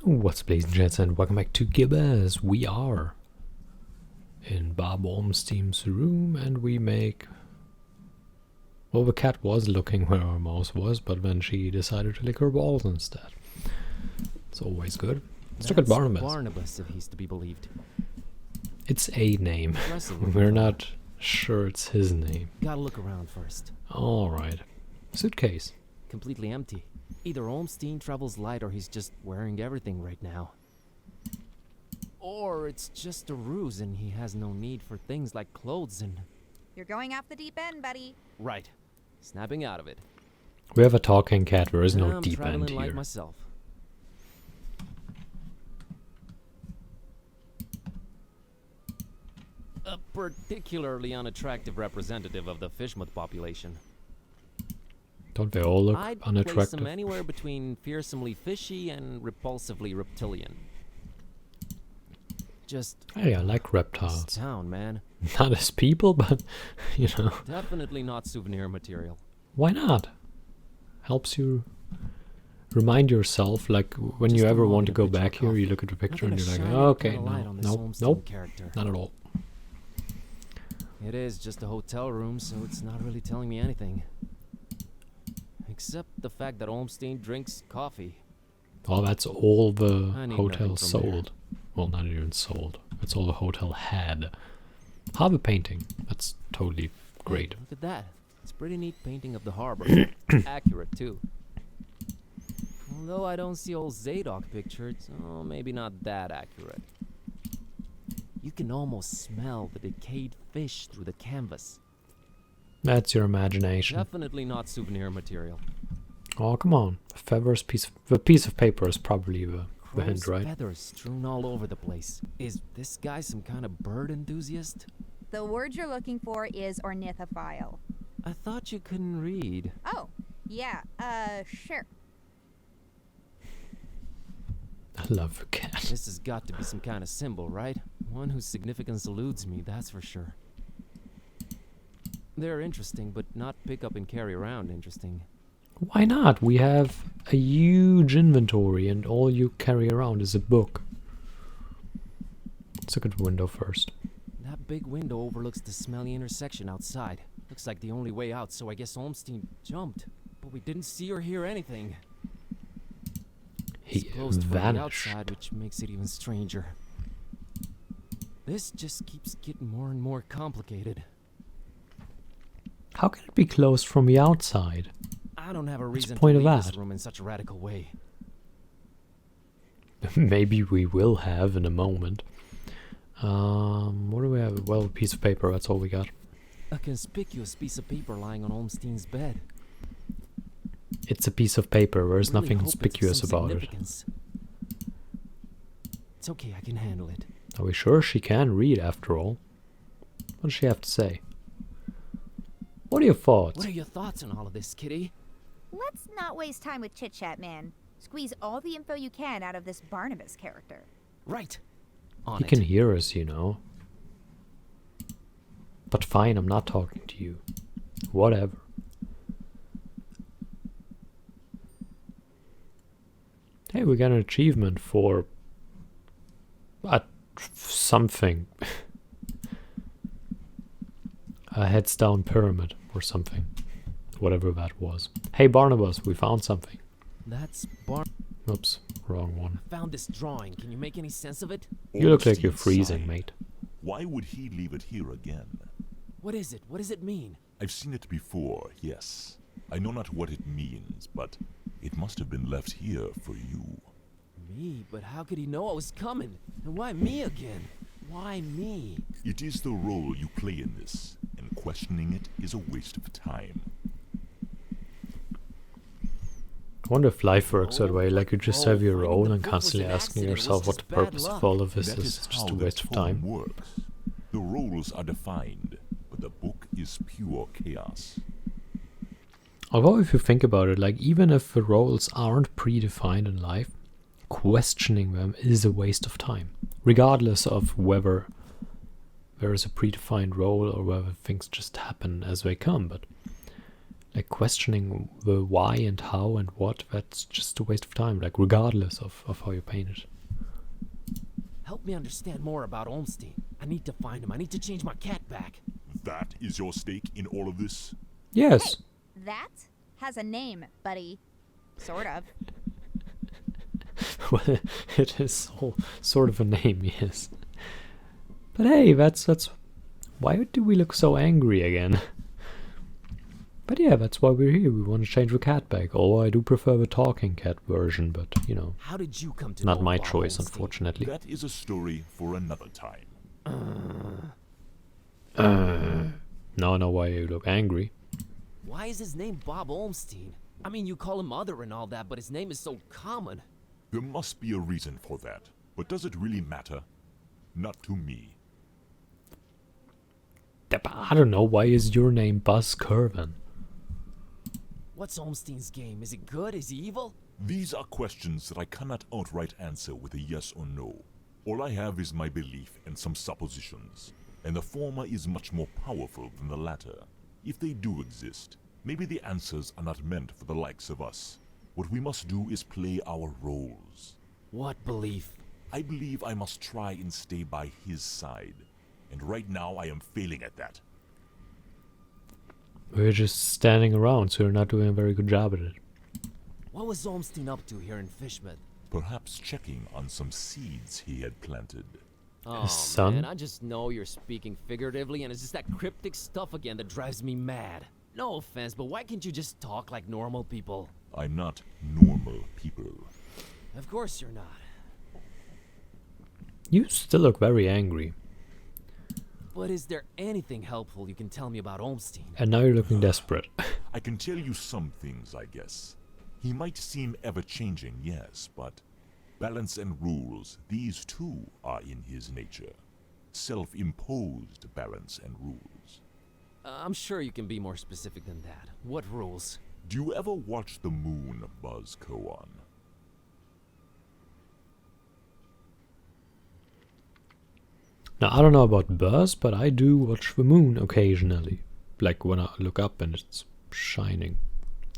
What's up, ladies and gents, and welcome back to Gibbous. We are in Bob Olmstein's room, and we make... Well, the cat was looking where our mouse was, but then she decided to lick her balls instead. It's always good. Let's look at Barnabas. Barnabas, if he's to be believed. It's a name. We're not sure it's his name. Gotta look around first. Alright. Suitcase. Completely empty. Either Olmstein travels light or he's just wearing everything right now. Or it's just a ruse and he has no need for things like clothes and... You're going off the deep end, buddy. Right. Snapping out of it. We have a talking cat, there is no I'm deep end traveling light here. myself. A particularly unattractive representative of the fishmoth population. Don't they all look I'd place unattractive? him anywhere between fearsomely fishy and repulsively reptilian. Just Hey, I like this reptiles. town, man. Not as people, but, you know. Definitely not souvenir material. Why not? Helps you remind yourself, like when Just you a ever want to moment, go picture of back here, you coffee. look at the picture Nothing and you're to like, shine oh, any okay, kind of light no, on this nope, Olmstein nope, character. not at all. It is just a hotel room, so it's not really telling me anything. Except the fact that Olmstein drinks coffee. Well, that's all the I need hotel nothing from there. sold. Well, not even sold. That's all the hotel had. Harbor painting. That's totally great. Hey, look at that. It's a pretty neat painting of the harbor. Accurate, too. Although I don't see old Zadok pictured, so maybe not that accurate. You can almost smell the decayed fish through the canvas. That's your imagination. Definitely not souvenir material. Oh, come on. The piece of paper is probably the hint, Crow's right? feathers strewn all over the place. Is this guy some kind of bird enthusiast? The word you're looking for is ornithophile. I thought you couldn't read. Oh, yeah, sure. I love the cat. This has got to be some kind of symbol, right? One whose significance eludes me, that's for sure. They're interesting, but not pick up and carry around interesting. Why not? We have a huge inventory and all you carry around is a book. Let's look at the window first. That big window overlooks the smelly intersection outside. Looks like the only way out, so I guess Olmstein jumped. But we didn't see or hear anything. He It's closed from the vanished. outside, which makes it even stranger. This just keeps getting more and more complicated. How can it be closed from the outside? I don't have a What's the reason to point of leave this that? room in such a radical way. Maybe we will have in a moment. What do we have? Well, a piece of paper, that's all we got. A conspicuous piece of paper lying on Olmstein's bed. It's a piece of paper, there's Really nothing hope it's conspicuous some about it. significance. It's okay, I can handle it. Are we sure she can read after all? What does she have to say? What are your thoughts? What are your thoughts on all of this, Kitty? Let's not waste time with chit-chat, man. Squeeze all the info you can out of this Barnabas character. Right. On He it. can hear us, you know. But fine, I'm not talking to you. Whatever. Hey, we got an achievement for... something. A heads down pyramid or something. Whatever that was. Hey Barnabas, we found something. That's Oops, wrong one. found this drawing. Can you make any sense of it? You look like you're Olmstein freezing, sighed. mate. Why would he leave it here again? What is it? What does it mean? I've seen it before, yes. I know not what it means, but it must have been left here for you. Me? But how could he know I was coming? And why me again? Why me? It is the role you play in this, and questioning it is a waste of time. I wonder if life works that way, like you just have your finding role the and book was constantly an asking accident, it was yourself what just the bad purpose of luck. all of this That is. is It's just how a the waste of tome time. works. The roles are defined, but the book is pure chaos. Although if you think about it, like even if the roles aren't predefined in life, questioning them is a waste of time. Regardless of whether there is a predefined role or whether things just happen as they come. But like questioning the why and how and what, that's just a waste of time, like regardless of how you paint it. Help me understand more about Olmstein. I need to find him. I need to change my cat back. That is your stake in all of this? Yes. That has a name, buddy. Sort of. Well, it is sort of a name, yes. But hey, that's why do we look so angry again? But yeah, that's why we're here. We want to change the cat back. Although I do prefer the talking cat version, but you know, How did you come to not know my Bob choice, Olmstein? unfortunately. That is a story for another time. No, why you look angry? Why is his name Bob Olmstein? I mean, you call him Mother and all that, but his name is so common. There must be a reason for that. But does it really matter? Not to me. I don't know, why is your name Buzz Curvin? What's Olmstein's game? Is it good? Is he evil? These are questions that I cannot outright answer with a yes or no. All I have is my belief and some suppositions, and the former is much more powerful than the latter. If they do exist, maybe the answers are not meant for the likes of us. What we must do is play our roles. What belief? I believe I must try and stay by his side, and right now I am failing at that. We're just standing around, so you're not doing a very good job at it. What was Olmstein up to here in Fishmouth? Perhaps checking on some seeds he had planted. Oh, His son? man, I just know you're speaking figuratively, and it's just that cryptic stuff again that drives me mad. No offense, but why can't you just talk like normal people? I'm not normal people. Of course you're not. You still look very angry. But is there anything helpful you can tell me about Olmstein? And now you're looking desperate. I can tell you some things, I guess. He might seem ever-changing, yes, but balance and rules, these too are in his nature. Self-imposed balance and rules. I'm sure you can be more specific than that. What rules? Do you ever watch the moon, Buzz Koan? Now, I don't know about Buzz, but I do watch the moon occasionally. Like when I look up and it's shining,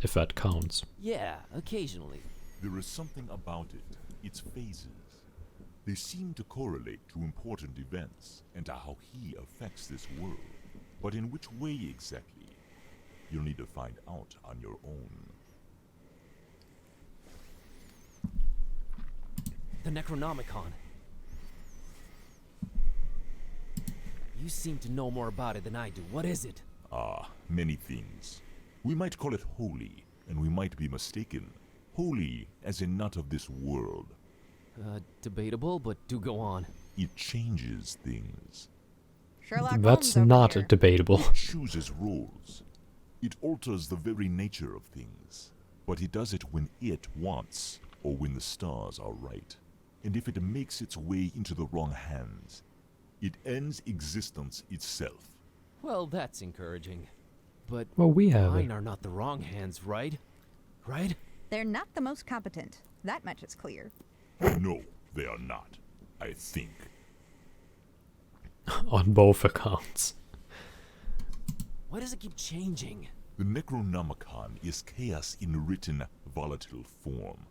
if that counts. Yeah, occasionally. There is something about it, its phases. They seem to correlate to important events and to how he affects this world. But in which way exactly? You'll need to find out on your own. The Necronomicon. You seem to know more about it than I do. What is it? Ah, many things. We might call it holy, and we might be mistaken. Holy as in not of this world. Debatable, but do go on. It changes things. Sherlock That's Holmes over not here. debatable. It chooses roles. It alters the very nature of things. But it does it when it wants, or when the stars are right. And if it makes its way into the wrong hands, it ends existence itself. Well, that's encouraging. But Well, we have mine it. are not the wrong hands, right? Right? They're not the most competent. That much is clear. No, they are not. I think. On both accounts. Why does it keep changing? The Necronomicon is chaos in written, volatile form.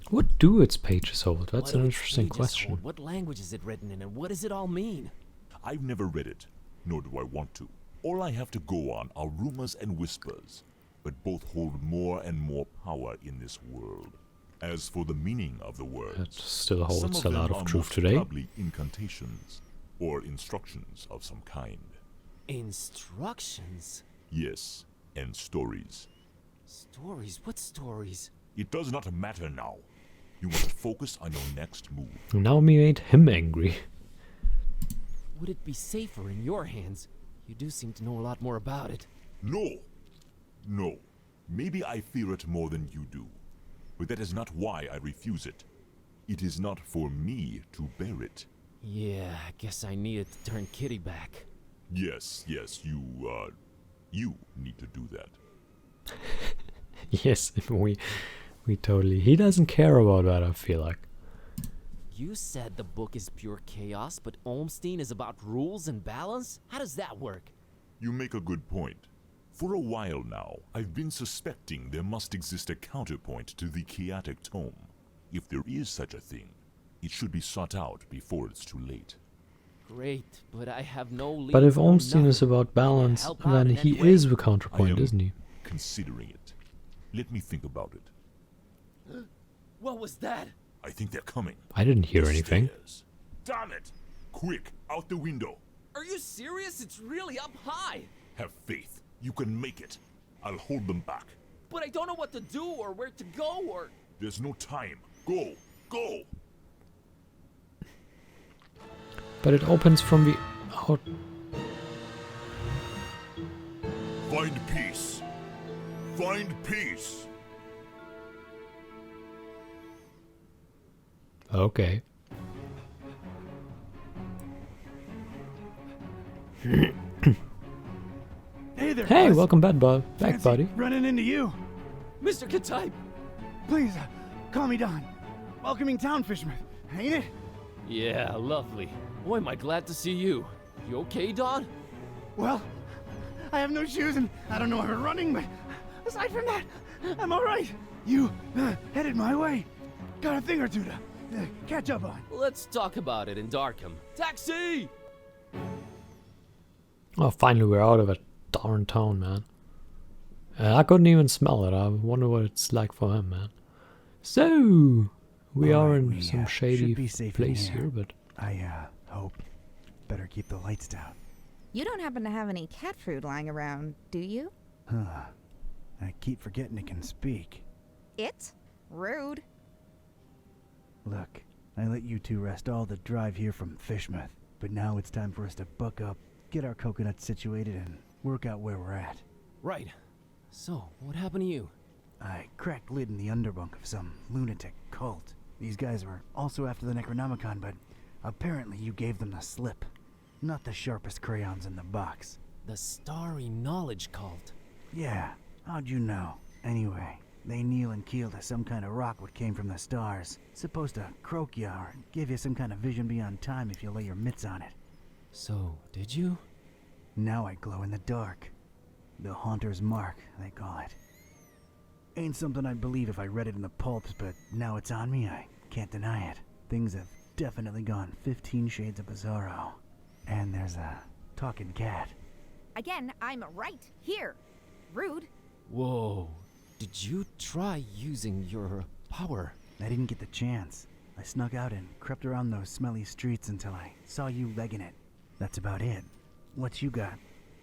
What do its pages hold? That's What an do its interesting pages question. hold? What language is it written in, and what does it all mean? I've never read it, nor do I want to. All I have to go on are rumors and whispers, but both hold more and more power in this world. As for the meaning of the It words, still some holds a them lot are of truth most today. probably incantations, or instructions of some kind. Instructions? Yes, and stories. Stories? What stories? It does not matter now. You must focus on your next move. Now we made him angry. Would it be safer in your hands? You do seem to know a lot more about it. No! No. Maybe I fear it more than you do. But that is not why I refuse it. It is not for me to bear it. Yeah, I guess I needed to turn Kitty back. Yes, you need to do that. Yes, we totally. He doesn't care about that, I feel like. You said the book is pure chaos, but Olmstein is about rules and balance? How does that work? You make a good point. For a while now, I've been suspecting there must exist a counterpoint to the chaotic tome. If there is such a thing, it should be sought out before it's too late. Great, but I have no lead. But if no Olmstein is nothing. about balance, Help out then in he any way. is the I counterpoint, am isn't he? considering it. Let me think about it. What was that? I think they're coming. I didn't hear The anything. stairs. Damn it! Quick, out the window. Are you serious? It's really up high. Have faith. You can make it. I'll hold them back. But I don't know what to do or where to go or... There's no time. Go! Go! But it opens from the out. Find peace. Find peace. Okay. Hey there, Hey, Buzz. welcome back, back, Fancy buddy. Running into you. Mr. Katype! Please, call me Don. Welcoming town, Fishman. Ain't it? Yeah, lovely. Boy, am I glad to see you. You okay, Don? Well, I have no shoes and I don't know how to running, but aside from that, I'm all right. You headed my way. Got a thing or two to catch up on. Let's talk about it in Darkham. Taxi! Oh, finally we're out of it. Darn town, man. I couldn't even smell it. I wonder what it's like for him, man. So, we All are right, in we, some should shady be safe in place here. here, but I hope. Better keep the lights down. You don't happen to have any cat food lying around, do you? Huh. I keep forgetting it can speak. It? Rude. Look, I let you two rest all the drive here from Fishmouth, but now it's time for us to buck up, get our coconuts situated, and work out where we're at. Right. So, what happened to you? I cracked lid in the underbunk of some lunatic cult. These guys were also after the Necronomicon, but apparently you gave them the slip. Not the sharpest crayons in the box. The Starry Knowledge Cult. Yeah, how'd you know? Anyway, they kneel and keel to some kind of rock what came from the stars. Supposed to croak ya or give you some kind of vision beyond time if you lay your mitts on it. So, did you? Now I glow in the dark. The Haunter's Mark, they call it. Ain't something I'd believe if I read it in the pulps, but now it's on me, I can't deny it. Things have definitely gone 15 shades of bizarro. And there's a talking cat. Again, I'm right here. Rude. Whoa. Did you try using your power? I didn't get the chance. I snuck out and crept around those smelly streets until I saw you legging it. That's about it. What you got?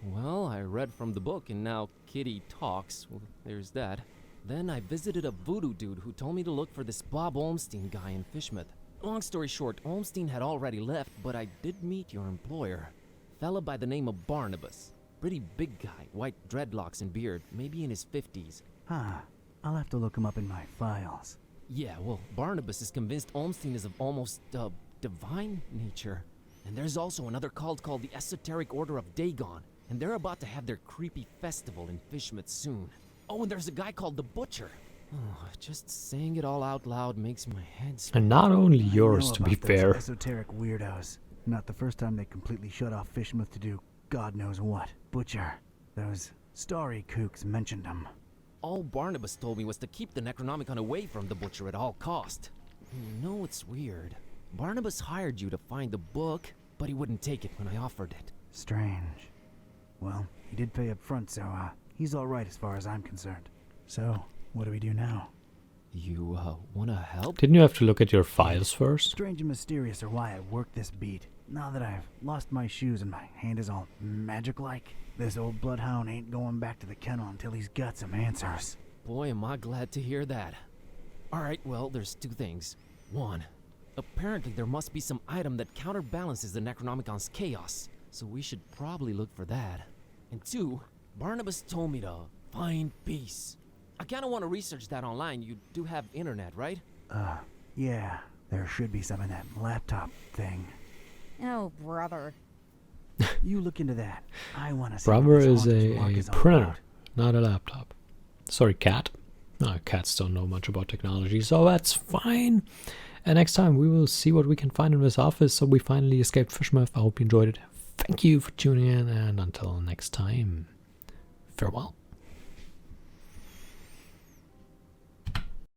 Well, I read from the book and now Kitty talks. Well, there's that. Then I visited a voodoo dude who told me to look for this Bob Olmstein guy in Fishmouth. Long story short, Olmstein had already left, but I did meet your employer. Fella by the name of Barnabas. Pretty big guy, white dreadlocks and beard, maybe in his 50s. Huh. I'll have to look him up in my files. Yeah, well, Barnabas is convinced Olmstein is of almost, divine nature. And there's also another cult called the Esoteric Order of Dagon, and they're about to have their creepy festival in Fishmouth soon. Oh, and there's a guy called the Butcher. Oh, just saying it all out loud makes my head spin. and not only I yours, know to be about those fair. Esoteric weirdos. Not the first time they completely shut off Fishmouth to do God knows what. Butcher. Those starry kooks mentioned him. All Barnabas told me was to keep the Necronomicon away from the Butcher at all cost. You know what's weird? Barnabas hired you to find the book, but he wouldn't take it when I offered it. Strange. Well, he did pay up front, so, he's alright as far as I'm concerned. So, what do we do now? You, wanna help? Didn't you have to look at your files first? Strange and mysterious are why I work this beat. Now that I've lost my shoes and my hand is all magic-like, this old bloodhound ain't going back to the kennel until he's got some answers. Boy, am I glad to hear that. Alright, well, there's two things. One, apparently there must be some item that counterbalances the Necronomicon's chaos, so we should probably look for that. And two, Barnabas told me to find peace. I kinda wanna research that online. You do have internet, right? Yeah, there should be some in that laptop thing. Oh, brother. You look into that. I want to see Brother what this is Haunter's Mark a is all printer, about. not a laptop. Sorry, cat. No, cats don't know much about technology, so that's fine. And next time we will see what we can find in this office. So we finally escaped Fishmouth. I hope you enjoyed it. thank you for tuning in, and until next time, farewell.